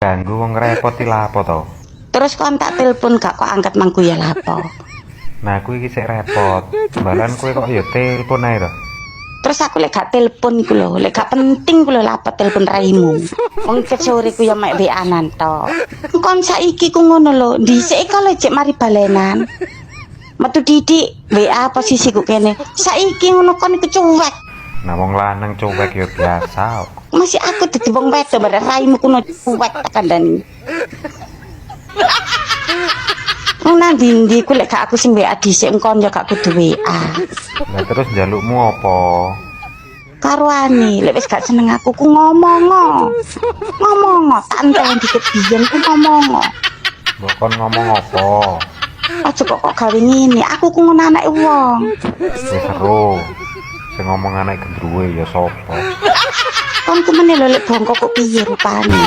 Ganggu wong ngrepoti lapo to. Terus kon tak telepon gak kok angkat mangku ya lapo. Nah, aku iki sik repot. Balan kowe kok ya telepon ae to. Terus aku lek gak telepon iku lho, lek gak penting ku lho lapo telepon raimu. Wong sore ku ya mek WA-an to. Kon saiki ku ngono lho, dhisik kalau cek mari balenan. Metu didik WA posisiku kene. Saiki ngono kon iku cuek. Nah, wong lanang cuek ya biasa. Masih aku dadi wong wedok bare raimu kuno cuek tak kandhani. Nang ndi ku lek gak aku sing WA dhisik engkon ya gak kudu WA. Lah terus njalukmu apa? Karuane lek wis gak seneng aku ku ngomong. Tak enteni dikit biyen ku ngomong. Mbok kon ngomong apa? Aja kok gawe ngene, aku ku ngono anake wong. Wis seru. Sing ngomong anak gendruwe ya sapa? Kon ku meneh lho lek bongkok kok piye rupane.